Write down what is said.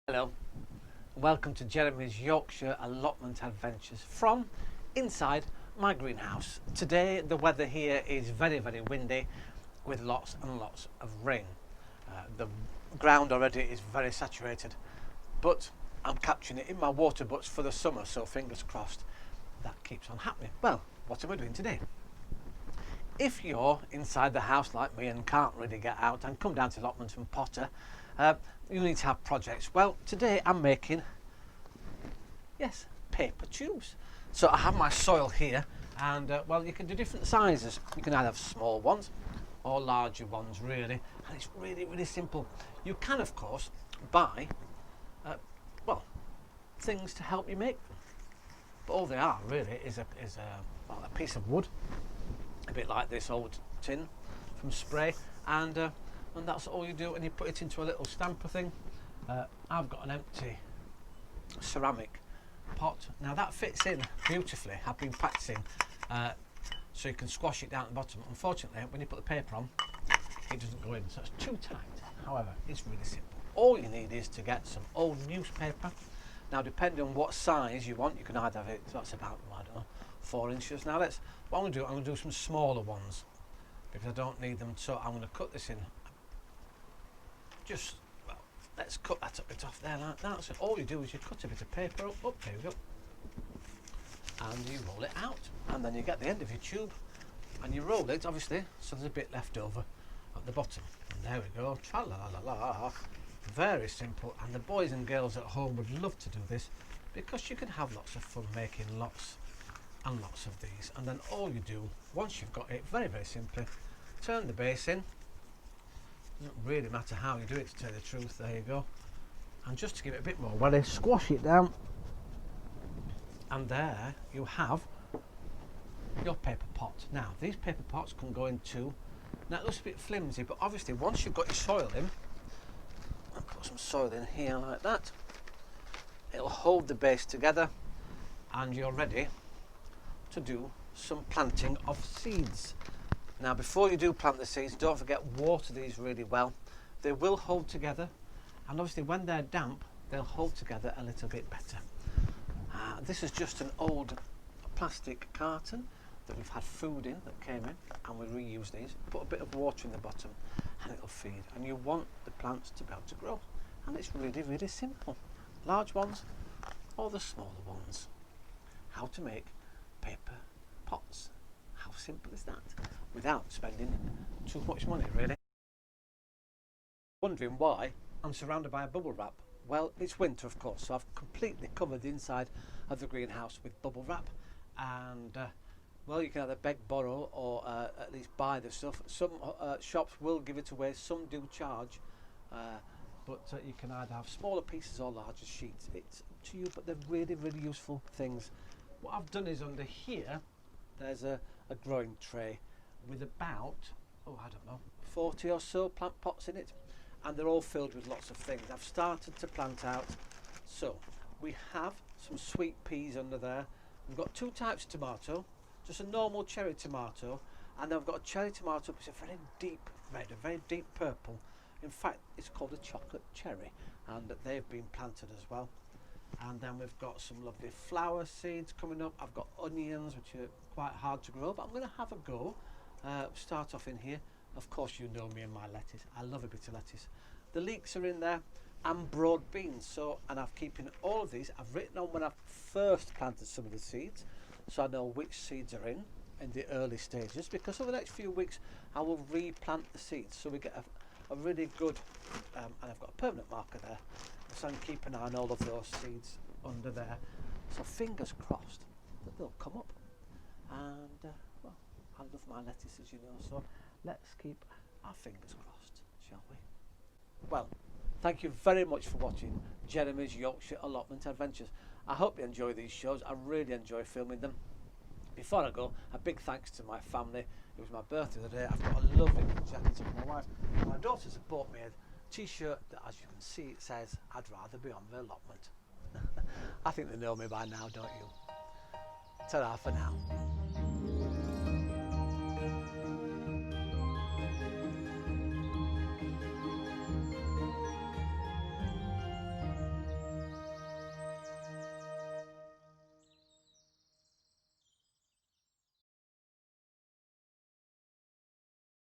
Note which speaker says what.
Speaker 1: Hello, welcome to Jeremy's Yorkshire allotment adventures from inside my greenhouse. Today the weather here is very windy with lots and lots of rain. The ground already is very saturated, but I'm capturing it in my water butts for the summer, so fingers crossed that keeps on happening. Well, what am I doing today? If you're inside the house like me and can't really get out and come down to Allotment and potter, you need to have projects. Well, today I'm making, yes, paper tubes. So I have my soil here, and well, you can do different sizes. You can either have small ones or larger ones, really, and it's really simple. You can, of course, buy, well, things to help you make them. But all they are really is a piece of wood, a bit like this old tin from spray, and that's all you do, and you put it into a little stamper thing. I've got an empty ceramic pot. Now that fits in beautifully. I've been practicing, so you can squash it down at the bottom. Unfortunately, when you put the paper on, it doesn't go in, so it's too tight. However, it's really simple. All you need is to get some old newspaper. Now, depending on what size you want, you can either have it, so that's about, I don't know, 4 inches. Now what I'm going to do some smaller ones, because I don't need them, so I'm going to cut this in. Just, well, let's cut that a bit off there like that. So all you do is you cut a bit of paper up, there we go, and you roll it out, and then you get the end of your tube and you roll it, obviously, so there's a bit left over at the bottom, and there we go. Tra-la-la-la-la. Very simple, and the boys and girls at home would love to do this, because you can have lots of fun making lots and lots of these. And then all you do, once you've got it, very simply, turn the base in. Doesn't really matter how you do it, to tell you the truth. There you go. And just to give it a bit more welly, squash it down, and there you have your paper pot. Now these paper pots can go into, now it looks a bit flimsy, but obviously once you've got your soil in, I'll put some soil in here like that, it'll hold the base together, and you're ready to do some planting of seeds. Now before you do plant the seeds, don't forget, water these really well. They will hold together, and obviously when they're damp, they'll hold together a little bit better. This is just an old plastic carton that we've had food in, that came in, and we reuse these. Put a bit of water in the bottom and it'll feed, and you want the plants to be able to grow, and it's really simple. Large ones or the smaller ones. How to make paper pots. How simple is that? Without spending too much money, really. Wondering why I'm surrounded by a bubble wrap? Well, it's winter, of course, so I've completely covered the inside of the greenhouse with bubble wrap, and well, you can either beg, borrow, or at least buy the stuff. Some shops will give it away, some do charge, but you can either have smaller pieces or larger sheets. It's up to you, but they're really useful things. What I've done is, under here there's a growing tray with about, oh, I don't know, 40 or so plant pots in it, and they're all filled with lots of things. I've started to plant out. So we have some sweet peas under there. We've got 2 types of tomato, just a normal cherry tomato, and then I've got a cherry tomato which is a very deep red, a very deep purple. In fact, it's called a chocolate cherry, and they've been planted as well. And then we've got some lovely flower seeds coming up. I've got onions, which are quite hard to grow, but I'm going to have a go. Start off in here. Of course, you know me and my lettuce. I love a bit of lettuce. The leeks are in there, and broad beans. So, and I've keeping all of these. I've written on when I first planted some of the seeds, so I know which seeds are in the early stages, because over the next few weeks I will replant the seeds, so we get a really good, and I've got a permanent marker there, so I can keep an eye on all of those seeds under there. So fingers crossed that they'll come up, and well, I love my lettuce, as you know, so let's keep our fingers crossed, shall we? Well, thank you very much for watching Jeremy's Yorkshire Allotment Adventures. I hope you enjoy these shows. I really enjoy filming them. Before I go, a big thanks to my family. It was my birthday the other day. I've got a lovely jacket of my wife. My daughters have bought me a t-shirt that, as you can see, it says, "I'd rather be on the allotment." I think they know me by now, don't you? Ta-ra for now.